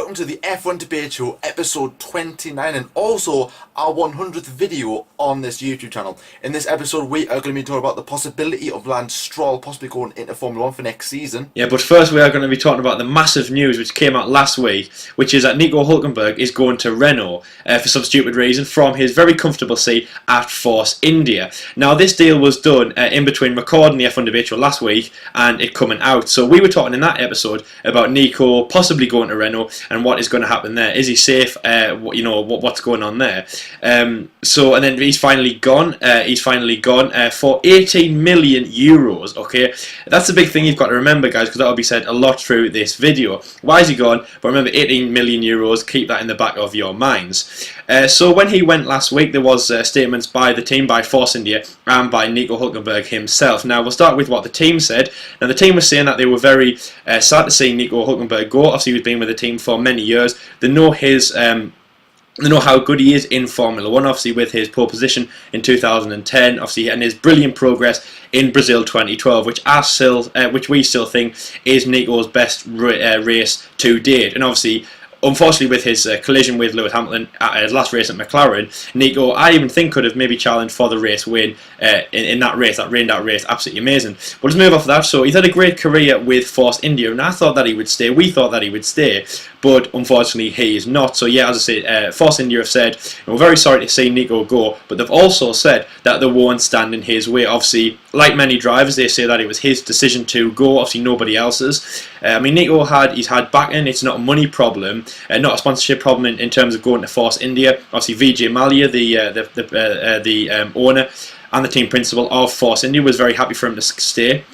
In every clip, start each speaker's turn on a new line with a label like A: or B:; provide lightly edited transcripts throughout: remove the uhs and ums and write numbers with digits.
A: welcome to the F1 Debate Show, episode 29, and also our 100th video on this YouTube channel. In this episode, we are going to be talking about the possibility of Lance Stroll possibly going into Formula 1 for next season.
B: Yeah, but first we are going to be talking about the massive news which came out last week, which is that Nico Hülkenberg is going to Renault for some stupid reason from his very comfortable seat at Force India. Now, this deal was done in between recording the F1 Debate Show last week and it coming out. So we were talking in that episode about Nico possibly going to Renault and what is going to happen there. Is he safe? What's going on there? And then he's finally gone. For 18 million euros. Okay, that's the big thing you've got to remember, guys, because that will be said a lot through this video. Why is he gone? But remember, 18 million euros. Keep that in the back of your minds. So when he went last week, there was statements by the team, by Force India, and by Nico Hülkenberg himself. Now we'll start with what the team said. Now the team was saying that they were very sad to see Nico Hülkenberg go. Obviously, he's been with the team for many years. They know his. They know how good he is in Formula 1, obviously with his pole position in 2010, obviously, and his brilliant progress in Brazil 2012, which we still think is Nico's best race to date. And obviously, unfortunately, with his collision with Lewis Hamilton at his last race at McLaren, Nico, I even think, could have maybe challenged for the race win in that race, that rained out race. Absolutely amazing. But let's move off of that. So he's had a great career with Force India, and I thought that he would stay. We thought that he would stay, but unfortunately he is not. So yeah, as I say, Force India have said, we're very sorry to see Nico go, but they've also said that they won't stand in his way. Obviously, like many drivers, they say that it was his decision to go, obviously nobody else's. I mean, Nico he's had backing. It's not a money problem, not a sponsorship problem in terms of going to Force India. Obviously, Vijay Mallya, the owner and the team principal of Force India, was very happy for him to stay.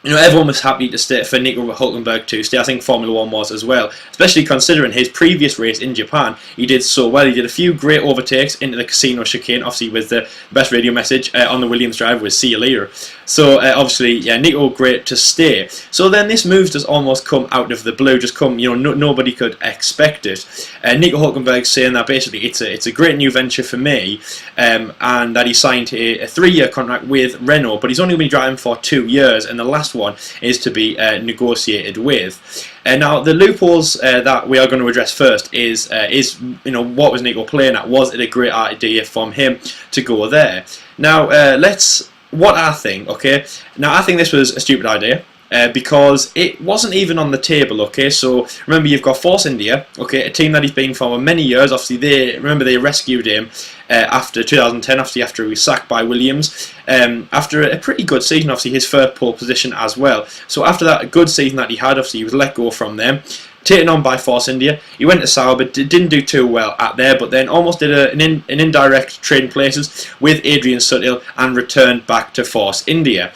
B: Everyone was happy to stay for Nico Hülkenberg to stay. I think Formula 1 was as well, especially considering his previous race in Japan. He did so well. He did a few great overtakes into the casino chicane, obviously with the best radio message on the Williams drive was "See you later." So obviously, yeah, Nico great to stay. So then this move does almost come out of the blue, just come, nobody could expect it. Nico Hülkenberg saying that basically it's a great new venture for me, and that he signed a 3-year contract with Renault, but he's only been driving for 2 years, and the last one is to be negotiated with. Now the loopholes that we are going to address first is what was Nico playing at? Was it a great idea from him to go there? Now what I think, okay? Now I think this was a stupid idea. Because it wasn't even on the table, okay? So remember, you've got Force India, okay, a team that he's been for many years. Obviously, they rescued him after 2010, obviously after he was sacked by Williams, after a pretty good season, obviously his first pole position as well. So after that good season that he had, obviously he was let go from them, taken on by Force India. He went to Sauber, didn't do too well at there, but then almost did an indirect trading places with Adrian Sutil and returned back to Force India.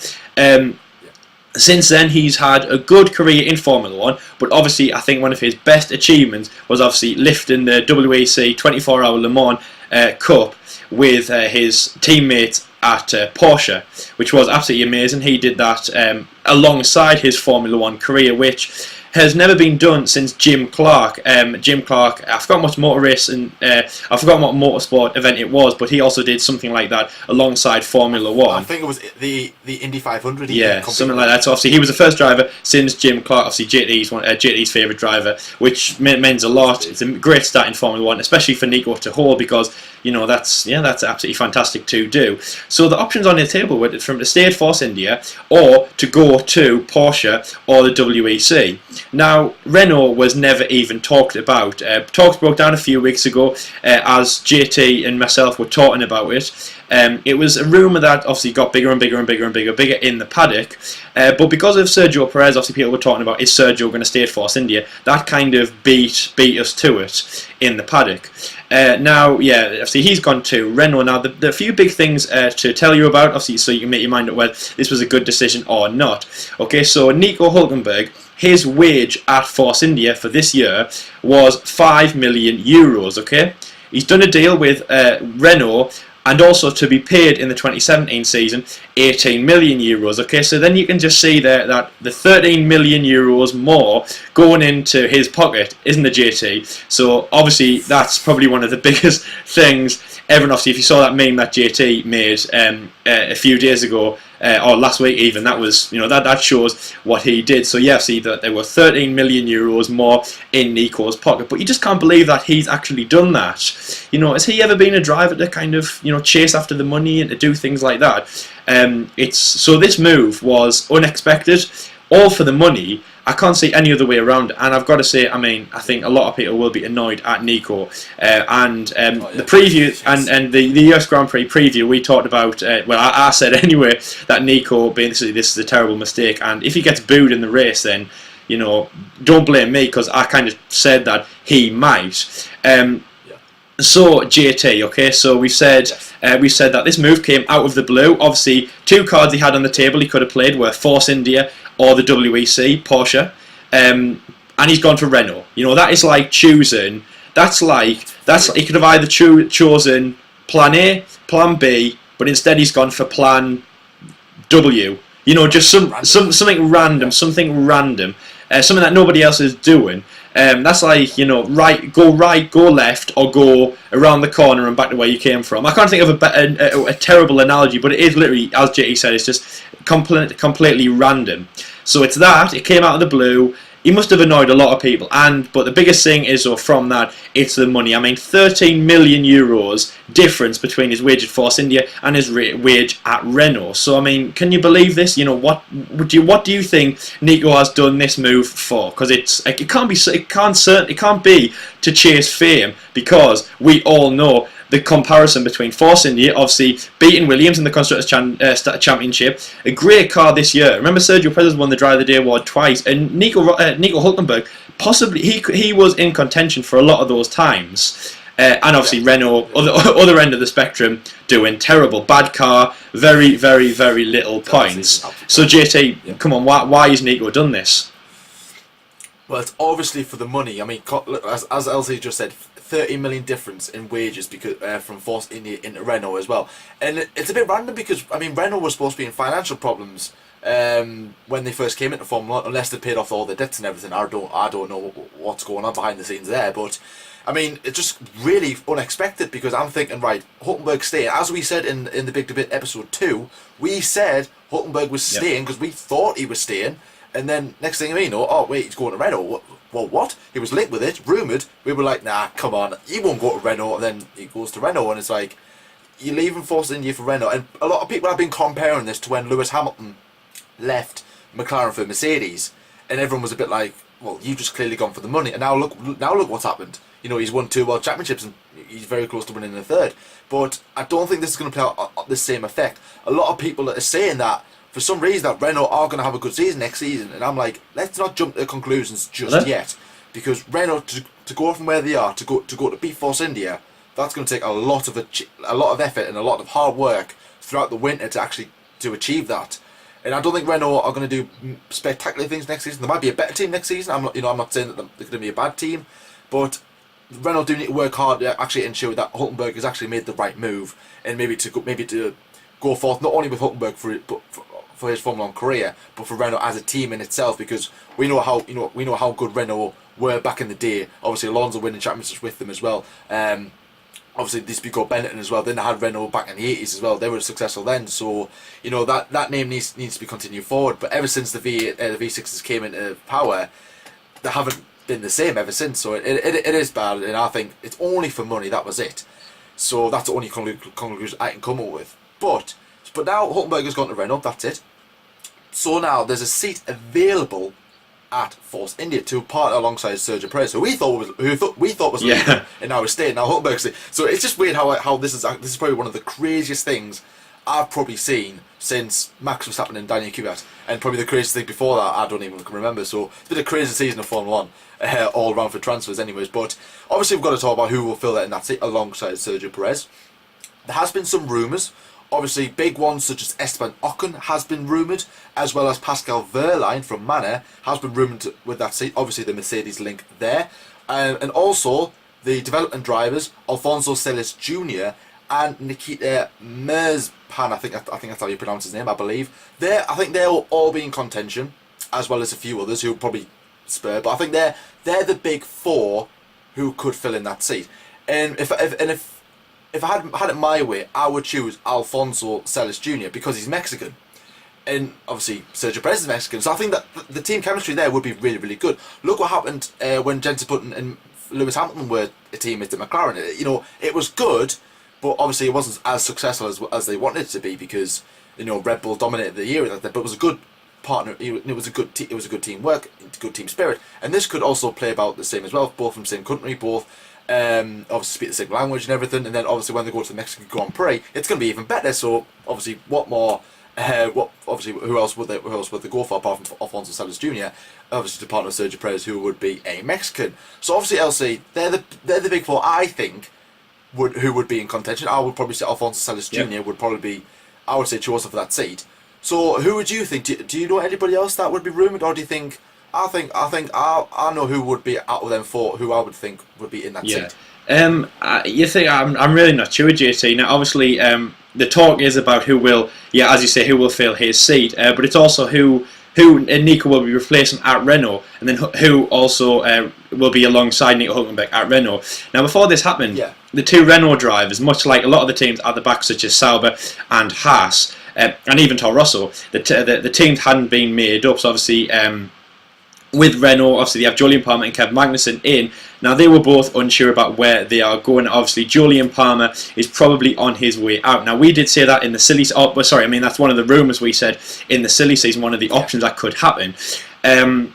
B: Since then, he's had a good career in Formula 1, but obviously I think one of his best achievements was obviously lifting the WEC 24-hour Le Mans Cup with his teammates at Porsche, which was absolutely amazing. He did that alongside his Formula 1 career, which has never been done since Jim Clark. Jim Clark, I forgot what motorsport event it was, but he also did something like that alongside Formula 1.
A: I think it was the Indy 500.
B: Yeah, something like that. So obviously he was the first driver since Jim Clark, obviously JT's favourite driver, which means a lot. It's a great start in Formula 1, especially for Nico to hold, because that's absolutely fantastic to do. So the options on the table were from to stay at Force India or to go to Porsche or the WEC. Now, Renault was never even talked about. Talks broke down a few weeks ago as JT and myself were talking about it. It was a rumour that obviously got bigger and bigger and bigger and bigger in the paddock. But because of Sergio Perez, obviously people were talking about, is Sergio going to stay at Force India? That kind of beat us to it in the paddock. Now, yeah, obviously he's gone to Renault. Now, the few big things to tell you about, obviously, so you can make your mind up whether this was a good decision or not. Okay, so Nico Hülkenberg, his wage at Force India for this year was 5 million euros, okay? He's done a deal with Renault, and also to be paid in the 2017 season 18 million euros. Okay, so then you can just see there that the 13 million euros more going into his pocket, isn't the JT? So obviously that's probably one of the biggest things. Everyone, obviously, if you saw that meme that JT made a few days ago, or last week even. That was, that shows what he did. So yeah, see that there were 13 million euros more in Nico's pocket, but you just can't believe that he's actually done that. Has he ever been a driver to kind of chase after the money and to do things like that? So this move was unexpected, all for the money. I can't see any other way around it. And I've got to say, I think a lot of people will be annoyed at Nico. The preview and the US Grand Prix preview, we talked about, I said anyway, that Nico, basically this is a terrible mistake. And if he gets booed in the race, then, don't blame me, because I kind of said that he might. So JT, okay, so we said that this move came out of the blue. Obviously, two cards he had on the table he could have played were Force India or the WEC, Porsche, and he's gone for Renault. That is like choosing. He could have either chosen Plan A, Plan B, but instead he's gone for Plan W. Just something random, something that nobody else is doing. That's like, right, go left, or go around the corner and back to where you came from. I can't think of a terrible analogy, but it is literally, as JT said, it's just completely random. So it's that, it came out of the blue. He must have annoyed a lot of people, but the biggest thing is, from that, it's the money. 13 million euros difference between his wage at Force India and his wage at Renault. So can you believe this? What do you think Nico has done this move for? Because it can't be to chase fame, because we all know the comparison between Force India, obviously beating Williams in the Constructors' Championship, a great car this year. Remember, Sergio Perez won the Driver of the Day award twice, and Nico Hulkenberg, possibly he was in contention for a lot of those times. And obviously Renault, other end of the spectrum, doing terrible, bad car, very, very, very little points. So JT, come on, why has Nico done this?
A: Well, it's obviously for the money. As LC just said, 30 million difference in wages because from Force India into Renault as well. And it's a bit random because, Renault was supposed to be in financial problems when they first came into Formula 1, unless they paid off all their debts and everything. I don't know what's going on behind the scenes there, but it's just really unexpected, because I'm thinking, right, Hulkenberg staying. As we said in the Big Debate episode 2, we said Hulkenberg was staying because we thought he was staying. And then next thing you know, oh wait, he's going to Renault. Well, what? He was linked with it, rumoured. We were like, nah, come on, he won't go to Renault. And then he goes to Renault, and it's like, you're leaving Force India for Renault. And a lot of people have been comparing this to when Lewis Hamilton left McLaren for Mercedes, and everyone was a bit like, well, you've just clearly gone for the money. And now look what's happened. He's won 2 World Championships, and he's very close to winning the 3rd. But I don't think this is going to play out the same effect. A lot of people are saying that, for some reason, that Renault are going to have a good season next season, and I'm like, let's not jump to conclusions just yet, because Renault to go from where they are to beat Force India, that's going to take a lot of effort and a lot of hard work throughout the winter to achieve that. And I don't think Renault are going to do spectacular things next season. There might be a better team next season. I'm not saying that they're going to be a bad team, but Renault do need to work hard to actually ensure that Hulkenberg has actually made the right move, and maybe to go forth not only with Hulkenberg for his Formula 1 career, but for Renault as a team in itself, because we know how good Renault were back in the day. Obviously, Alonso winning championships with them as well. Obviously, they speak of Benetton as well. Then they had Renault back in the 80s as well. They were successful then, so that name needs to be continued forward. But ever since the V6s came into power, they haven't been the same ever since. So it is bad, and I think it's only for money. That was it. So that's the only conclusion I can come up with. But now Hulkenberg has gone to Renault. That's it. So now there's a seat available at Force India to partner alongside Sergio Perez, who we thought was leaving, and now he's staying. Now Hulkenberg's staying. So it's just weird how this is probably one of the craziest things I've probably seen since Max Verstappen and Daniel Kvyat, and probably the craziest thing before that I don't even remember. So it's been a crazy season of Formula 1 all around for transfers, anyways. But obviously we've got to talk about who will fill that in that seat alongside Sergio Perez. There has been some rumours. Obviously, big ones such as Esteban Ocon has been rumoured, as well as Pascal Wehrlein from Manor has been rumoured with that seat. Obviously, the Mercedes link there. And also, the development drivers, Alfonso Celis Jr. and Nikita Merzban, I think that's how you pronounce his name, I believe. I think they'll all be in contention, as well as a few others who will probably spur. But I think they're the big 4 who could fill in that seat. And if I had it my way, I would choose Alfonso Celis Jr. because he's Mexican. and obviously Sergio Perez is Mexican, so I think that the team chemistry there would be really, really good. Look what happened when Jenson Button and Lewis Hamilton were a teammates at McLaren. It was good, but obviously it wasn't as successful as they wanted it to be because Red Bull dominated the year. But it was a good partner. It was a good teamwork, good team spirit, and this could also play about the same as well. Both from the same country, both obviously speak the same language and everything. And then obviously when they go to the Mexican Grand Prix, it's going to be even better. So obviously, what more? Who else would they go for apart from Alfonso Salas Jr.? Obviously, to partner with Sergio Perez, who would be a Mexican. So obviously, LC, they're the big four. I think who would be in contention. I would probably say Alfonso Salas Jr. would probably be. I would say chosen for that seat. So who would you think? Do you know anybody else that would be rumoured, or do you think? I know who would be out of them four. Who I would think would be in that seat.
B: You think I'm really not sure, JT. Now, obviously, the talk is about who will, as you say, who will fill his seat. But it's also who Nico will be replacing at Renault, and then who also will be alongside Nico Hülkenberg at Renault. Now, before this happened, the two Renault drivers, much like a lot of the teams at the back, such as Sauber and Haas, and even Toro Rosso, the teams hadn't been made up. So obviously, with Renault, obviously they have Julian Palmer and Kevin Magnussen in. Now they were both unsure about where they are going. Obviously Julian Palmer is probably on his way out. Now we did say that in the silly. That's one of the rumours we said in the silly season. One of the options that could happen. In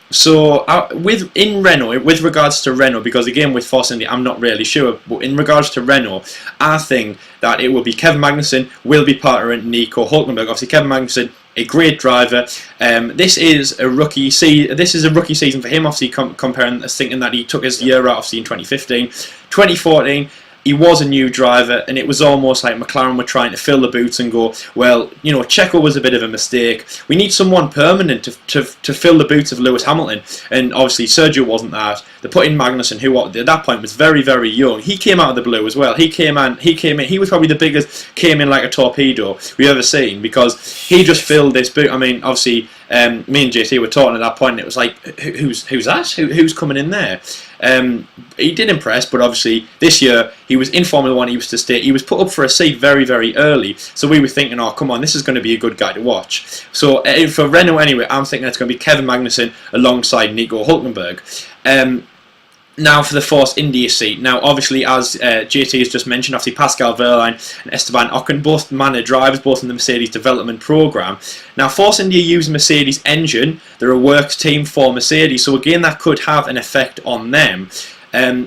B: Renault, with regards to Renault, because again with Force India, I'm not really sure. But in regards to Renault, I think that it will be Kevin Magnussen will be partnering Nico Hülkenberg. Obviously Kevin Magnussen, a great driver. This is a rookie season for him. Obviously, thinking that he took his year out, obviously in 2015, 2014. He was a new driver, and it was almost like McLaren were trying to fill the boots and go, well, Checo was a bit of a mistake. We need someone permanent to fill the boots of Lewis Hamilton, and obviously Sergio wasn't that. They put in Magnussen, who at that point was very, very young. He came out of the blue as well. He came in. He was probably the biggest. Came in like a torpedo we've ever seen because he just filled this boot. I mean, obviously, me and JT were talking at that point, and it was like, who's that? Who's coming in there? He did impress, but obviously this year he was in Formula 1, he was to stay. He was put up for a seat very, very early, so we were thinking, oh come on, this is going to be a good guy to watch. So for Renault anyway, I'm thinking it's going to be Kevin Magnussen alongside Nico Hülkenberg. Now for the Force India seat. Now obviously, as JT has just mentioned, obviously Pascal Wehrlein and Esteban Ocon, both Manor drivers, both in the Mercedes development program. Now Force India use Mercedes engine. They're a works team for Mercedes, so again that could have an effect on them.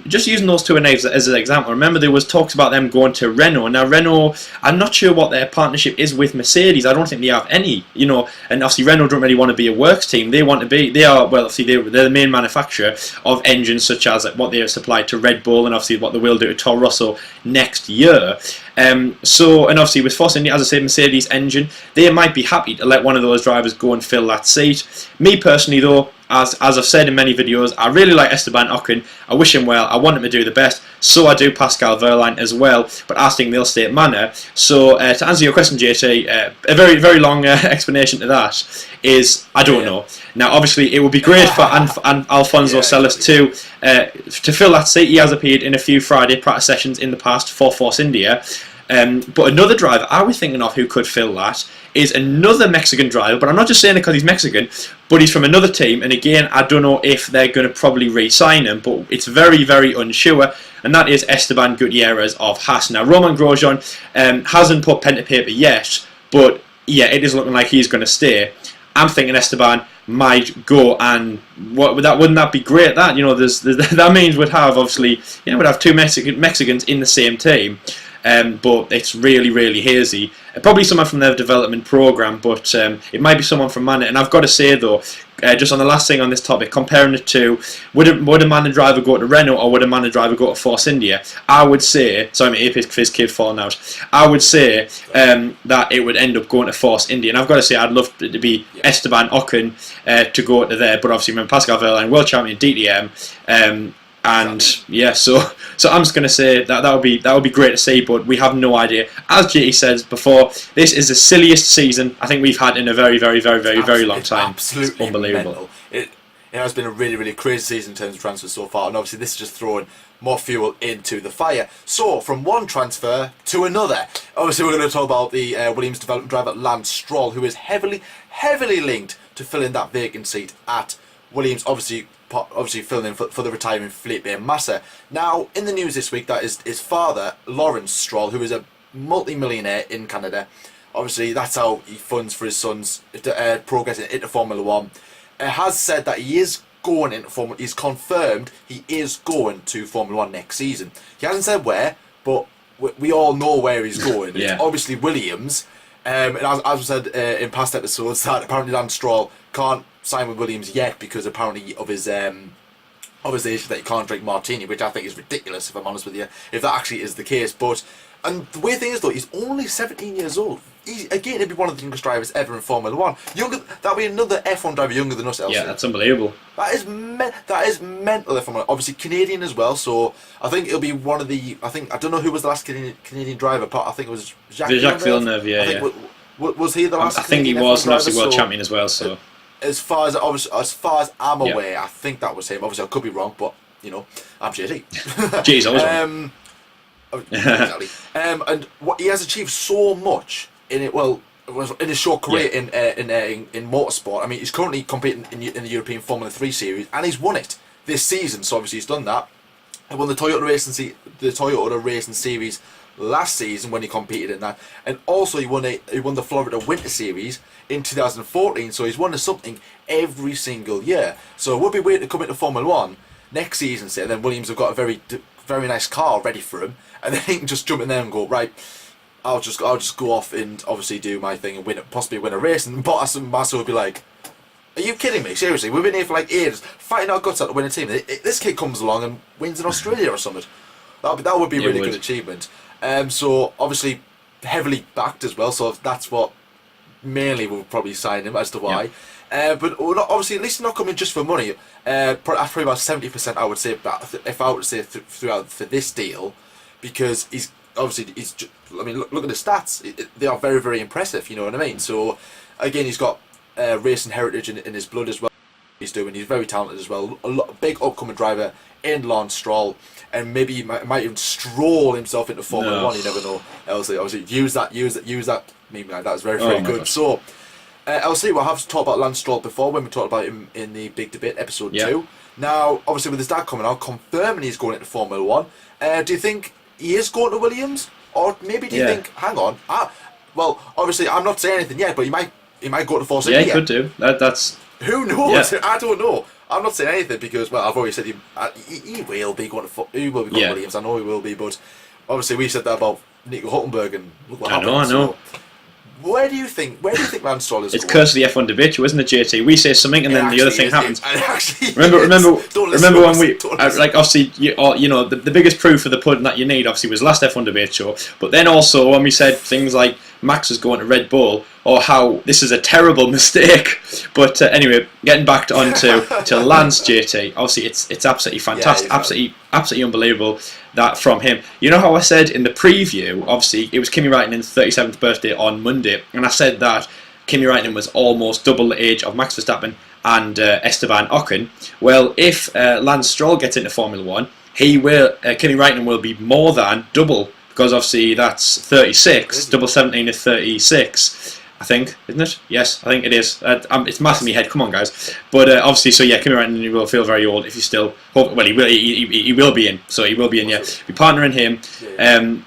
B: Just using those two names as an example, remember there was talks about them going to Renault. Now Renault, I'm not sure what their partnership is with Mercedes. I don't think they have any, and obviously Renault don't really want to be a works team. They're the main manufacturer of engines such as what they have supplied to Red Bull, and obviously what they will do to Toro Rosso next year. And obviously with Force India, as I say, Mercedes engine, they might be happy to let one of those drivers go and fill that seat. Me personally though, as I've said in many videos, I really like Esteban Ocon. I wish him well. I want him to do the best. So I do Pascal Wehrlein as well. But I think they'll stay at Manor. So to answer your question, JT, a very, very long explanation to that is I don't know. Now, obviously, it would be great for Alfonso Salas to fill that seat. He has appeared in a few Friday practice sessions in the past for Force India. But another driver I was thinking of who could fill that is another Mexican driver, but I'm not just saying it because he's Mexican, but he's from another team, and again, I don't know if they're going to probably re-sign him, but it's very, very unsure, and that is Esteban Gutierrez of Haas. Now, Romain Grosjean hasn't put pen to paper yet, but yeah, it is looking like he's going to stay. I'm thinking Esteban might go, and wouldn't that be great? That that means we'd have obviously we'd have two Mexicans in the same team. But it's really, really hazy. Probably someone from their development program, but it might be someone from Manor. And I've got to say though, just on the last thing on this topic, comparing it to would a Manor driver go to Renault or would a Manor driver go to Force India? I would say, sorry, my Apex Fizz kid falling out. I would say that it would end up going to Force India. And I've got to say, I'd love it to be Esteban Ocon to go to there, but obviously remember Pascal Wehrlein, world champion DTM. And yeah, so I'm just going to say that would be great to see, but we have no idea. As JT says before, this is the silliest season I think we've had in a very, very, very, very, very long time.
A: Absolutely
B: it's unbelievable.
A: Mental. it has been a really, really crazy season in terms of transfers so far, and obviously this is just throwing more fuel into the fire. So, from one transfer to another, obviously we're going to talk about the Williams development driver Lance Stroll, who is heavily linked to filling that vacant seat at Williams, obviously filling in for the retiring Felipe Massa. Now, in the news this week, that is his father, Lawrence Stroll, who is a multi-millionaire in Canada. Obviously, that's how he funds for his son's progress into Formula 1. Has said that he is going into Formula. He's confirmed he is going to Formula 1 next season. He hasn't said where, but we all know where he's going.
B: Yeah.
A: It's obviously Williams. And as we said in past episodes, that apparently Lance Stroll can't sign with Williams yet because apparently of his issue that he can't drink martini, which I think is ridiculous, if I'm honest with you, if that actually is the case. But and the weird thing is though, he's only 17 years old. He'd be one of the youngest drivers ever in Formula 1. That'll be another F1 driver younger than us, Elsie.
B: Yeah, that's unbelievable.
A: That is mental, F1. Obviously Canadian as well, so I think it'll be one of the. I don't know who was the last Canadian driver. I think it was Jacques
B: Villeneuve. Yeah.
A: Was he the last?
B: I think he
A: Canadian
B: was,
A: F1
B: and obviously
A: driver,
B: world
A: so
B: champion as well. So
A: as far as I'm aware, I think that was him. Obviously, I could be wrong, but I'm JT.
B: JT's always wrong.
A: Exactly. And what he has achieved so much in it. Well, in his short career in motorsport. I mean, he's currently competing in the European Formula 3 series, and he's won it this season. So obviously, he's done that. He won the Toyota Racing Series last season when he competed in that, and also he won the Florida Winter Series in 2014. So he's won something every single year. So it would be weird to come into Formula 1 next season, say, and then Williams have got a very nice car ready for him, and then he can just jump in there and go, right, I'll just go off and obviously do my thing and possibly win a race. And Bottas and Massa would be like, are you kidding me? Seriously, we've been here for like ages, fighting our guts out to win a team. This kid comes along and wins in Australia or something. That would be a really good achievement. So obviously heavily backed as well. So that's what mainly we'll probably sign him as to why. Yeah. But obviously, at least not coming just for money. Probably about 70%, I would say. If I would say throughout for this deal, because he's obviously I mean, look at the stats. They are very, very impressive. You know what I mean? So again, he's got racing heritage in his blood as well. He's very talented as well. Big upcoming driver in Lance Stroll, and maybe he might even stroll himself into Formula 1. You never know. Obviously, use that. Meme guy. That was very, very good. So. LC, we'll have talked about Lance Stroll before when we talked about him in the Big Debate episode 2. Now, obviously, with his dad coming out, confirming he's going into Formula 1, do you think he is going to Williams? Or maybe do you think, hang on, well, obviously, I'm not saying anything yet, but he might go to Force India.
B: Yeah, he could do. That's...
A: Who knows? Yeah. I don't know. I'm not saying anything because, well, I've already said he will be going to Williams. I know he will be, but obviously, we said that about Nico Hülkenberg, and look what happened.
B: I know.
A: Where do you think Lance Stroll is?
B: It's curse of the F1 debate, isn't it, JT? We say something and then the other thing happens. Remember when we obviously the biggest proof of the pudding that you need obviously was last F1 debate show, but then also when we said things like Max is going to Red Bull or how this is a terrible mistake. But anyway, getting back onto Lance, JT, obviously it's absolutely fantastic, absolutely unbelievable that from him. You know how I said in the preview, obviously it was Kimi Raikkonen's 37th birthday on Monday, and I said that Kimi Raikkonen was almost double the age of Max Verstappen and Esteban Ocon. Well, if Lance Stroll gets into Formula 1, Kimi Raikkonen will be more than double, because obviously that's 36, double 17 is 36. I think, isn't it? Yes, I think it is. It's math in my head. Come on, guys. But obviously, so yeah, Kimi Raikkonen will feel very old if he's still. Well, he will. He will be in. So he will be in. Yeah, be partnering him,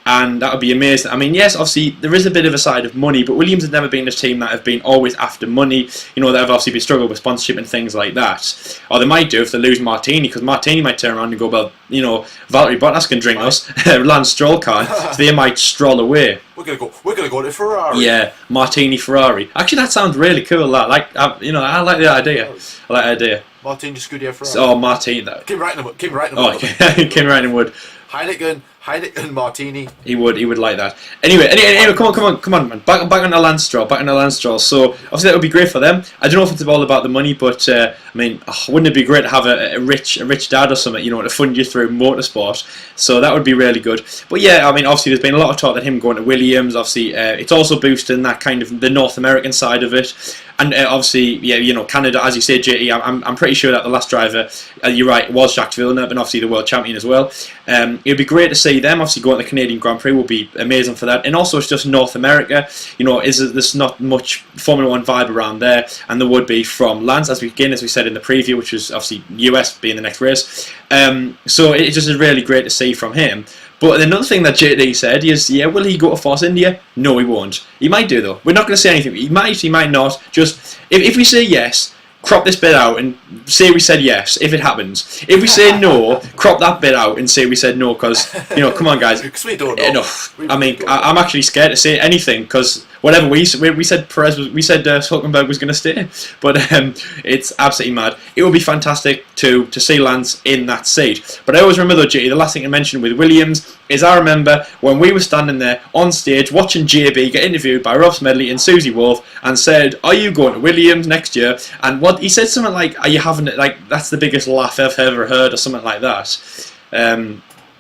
B: and that would be amazing. I mean, yes, obviously there is a bit of a side of money, but Williams has never been this team that have been always after money. You know, that have obviously been struggling with sponsorship and things like that. Or they might do if they lose Martini, because Martini might turn around and go, well, you know, Valtteri Bottas can drink us, Lance Stroll can't, so they might stroll away.
A: We're gonna go to Ferrari.
B: Yeah, Martini Ferrari. Actually, that sounds really cool. I like the idea.
A: Martini Scuderia Ferrari.
B: Oh, Martini.
A: Kim Raikkonen would.
B: Kim Raikkonen would.
A: Heineken Heineken Martini.
B: He would like that. Anyway, come on, man. Back on the Lance Stroll. So obviously that would be great for them. I don't know if it's all about the money, but I mean, wouldn't it be great to have a rich dad or something, you know, to fund you through motorsport? So that would be really good. But yeah, I mean, obviously there's been a lot of talk that him going to Williams. Obviously, it's also boosting that kind of the North American side of it. And obviously, yeah, you know, Canada, as you say, JT, I'm pretty sure that the last driver, you're right, was Jacques Villeneuve, and obviously the world champion as well. It'd be great to see them. Obviously, going to the Canadian Grand Prix will be amazing for that. And also, it's just North America. You know, there's not much Formula One vibe around there, and there would be from Lance, as we said in the preview, which was obviously US being the next race. So it just is really great to see from him. But another thing that JD said is, yeah, will he go to Force India? No, he won't. He might do, though. We're not going to say anything. He might not. Just, if we say yes, crop this bit out and say we said yes, if it happens. If we say no, crop that bit out and say we said no, because, you know, come on, guys.
A: Because we don't know.
B: Enough. I mean, I'm actually scared to say anything, because whatever we said Hulkenberg was going to stay, but it's absolutely mad. It would be fantastic to see Lance in that seat. But I always remember, though, JT, the last thing to mention with Williams is I remember when we were standing there on stage watching JB get interviewed by Rob Smedley and Susie Wolf and said, "Are you going to Williams next year?" And what he said, something like, "Are you having it? Like, that's the biggest laugh I've ever heard," or something like that.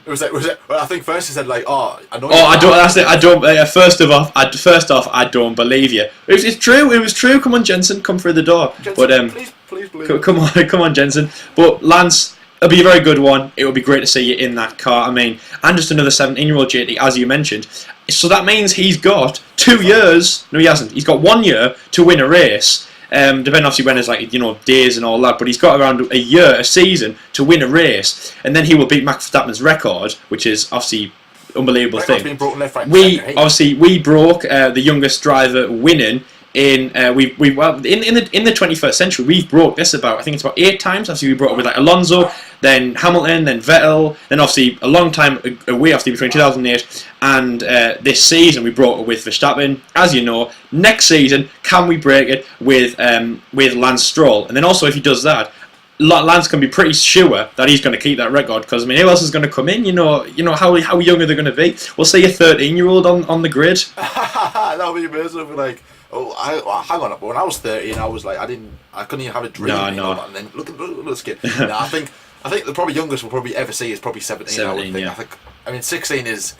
A: Was it? Well, I think first he said like, "Oh, I know."
B: Oh, I don't. That's it. I don't. First off, I don't believe you. It's true. It was true. Come on, Jensen, come through the door.
A: Jensen,
B: but
A: please believe.
B: Come on, Jensen. But Lance, it'll be a very good one. It will be great to see you in that car. I mean, and just another 17-year-old JT, as you mentioned. So that means he's got 2 years. No, he hasn't. He's got 1 year to win a race. Depending obviously when it's like, you know, days and all that, but he's got around a season to win a race, and then he will beat Max Verstappen's record, which is obviously unbelievable thing.
A: Been broken left, right,
B: we broke the youngest driver winning in in the 21st century. We've broke this about, I think it's about 8 times. Obviously we broke it with like Alonso, then Hamilton, then Vettel, then obviously a long time away, obviously between 2008 and this season we broke it with Verstappen. As you know, next season can we break it with Lance Stroll? And then also if he does that, Lance can be pretty sure that he's going to keep that record, because I mean, who else is going to come in? You know how young are they going to be? We'll see a 13-year-old on the grid.
A: That would be amazing. Like, hang on. When I was 13, I was like, I couldn't even have a dream.
B: No.
A: And then look at this kid. No, I think the probably youngest we'll probably ever see is probably 17. I would think.
B: Yeah.
A: I mean, 16 is.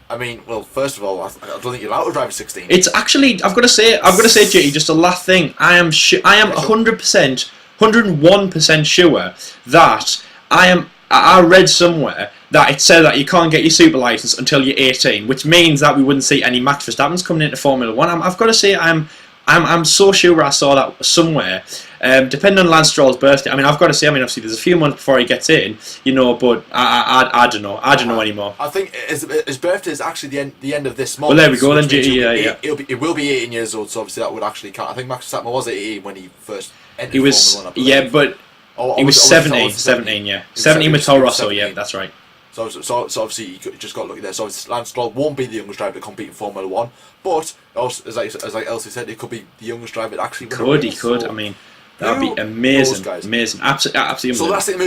A: I mean, well, first of all, I don't think you're allowed to drive at 16.
B: It's actually, I've got to say, JT, just a last thing. I am 100%. 101% sure that I read somewhere that it said that you can't get your super license until you're 18, which means that we wouldn't see any Max Verstappen's coming into Formula One. I've got to say I'm so sure I saw that somewhere. Depending on Lance Stroll's birthday, I mean, I've got to say, I mean, obviously there's a few months before he gets in, you know, but I don't know. I don't know anymore.
A: I think his birthday is actually the end of this month.
B: Well, there we go then. Yeah.
A: It will be 18 years old, so obviously that would actually count. I think Max Verstappen was 18 when he first entered Formula 1.
B: Yeah, but he was 17, yeah. 17 with Toro Rosso, yeah, that's right.
A: So obviously you just got lucky there. So Lance Stroll won't be the youngest driver to compete in Formula 1, but also, as like Elsie said, it could be the youngest driver to actually win a race.
B: He could. So I mean, that'd be amazing. Amazing. Absolutely.
A: So the last thing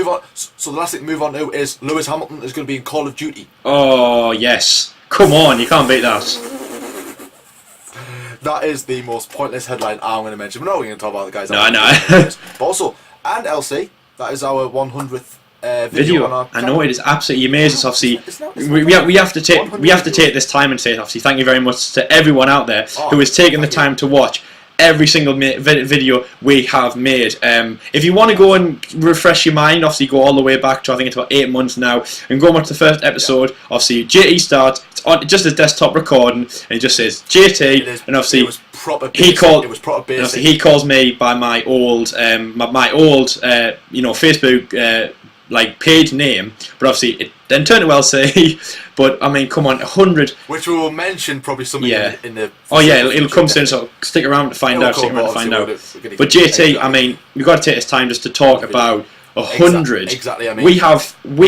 A: to move on to is Lewis Hamilton is going to be in Call of Duty.
B: Oh yes, come on, you can't beat that.
A: That is the most pointless headline I'm going to mention. We're not going to talk about the guys.
B: No, no.
A: But also, and Elsie, that is our 100th video. On our
B: I know, it is absolutely amazing. Obviously, we have to take this time and say, obviously, thank you very much to everyone out there who has taken the time to watch every single video we have made. If you want to go and refresh your mind, obviously go all the way back to, I think it's about 8 months now, and go watch the first episode. Yeah. Obviously, JT starts. It's on just a desktop recording, and it just says JT, and obviously
A: it was proper basic.
B: He calls me by my old Facebook like page name, but obviously it then turned to LC. But I mean, come on, 100.
A: Which we will mention probably something in the.
B: Oh yeah, it'll come soon. So stick around to find out. But JT, I mean, we've got to take this time just to talk about 100.
A: Exactly. I mean,
B: we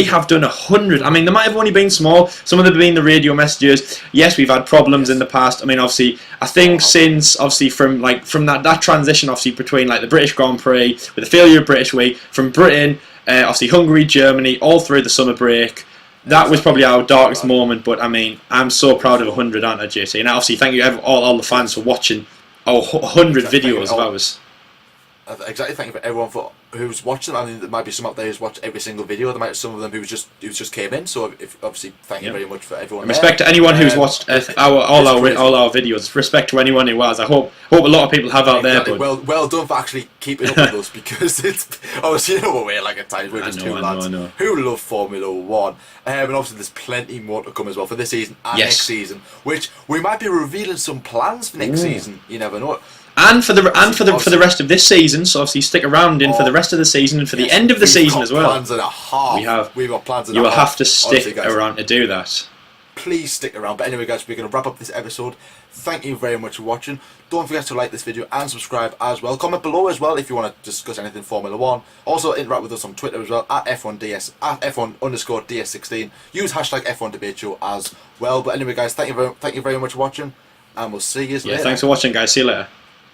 B: have done 100. I mean, there might have only been small. Some of them have been the radio messages. Yes, we've had problems in the past. I mean, obviously, I think since obviously from that transition, obviously between like the British Grand Prix with the failure of British Week, from Britain, obviously Hungary, Germany, all through the summer break. That was probably our darkest moment, but I mean, I'm so proud of 100, aren't I, JC? And obviously, thank you all the fans for watching our 100 videos of ours.
A: Exactly. Thank you for everyone who's watching. I mean, there might be some out there who's watched every single video. There might be some of them who just came in. So obviously, thank you very much for everyone.
B: And respect to anyone who's watched all our videos. Respect to anyone who has. I hope a lot of people have out there. But
A: well done for actually keeping up with us, because it's obviously, you know what we're like at times. We're just two lads who love Formula One, and obviously there's plenty more to come as well for this season and next season, which we might be revealing some plans for next season. You never know.
B: And for the rest of this season, so obviously stick around for the rest of the season and for the end of the season as well.
A: Plans and a half. We've got plans and
B: a half. You will
A: have
B: to stick around to do that.
A: Please stick around. But anyway, guys, we're going to wrap up this episode. Thank you very much for watching. Don't forget to like this video and subscribe as well. Comment below as well if you want to discuss anything Formula One. Also interact with us on Twitter as well at F1_DS16. Use hashtag F1DebateShow as well. But anyway, guys, thank you very much for watching, and we'll see you later.
B: Thanks for watching, guys. See you later.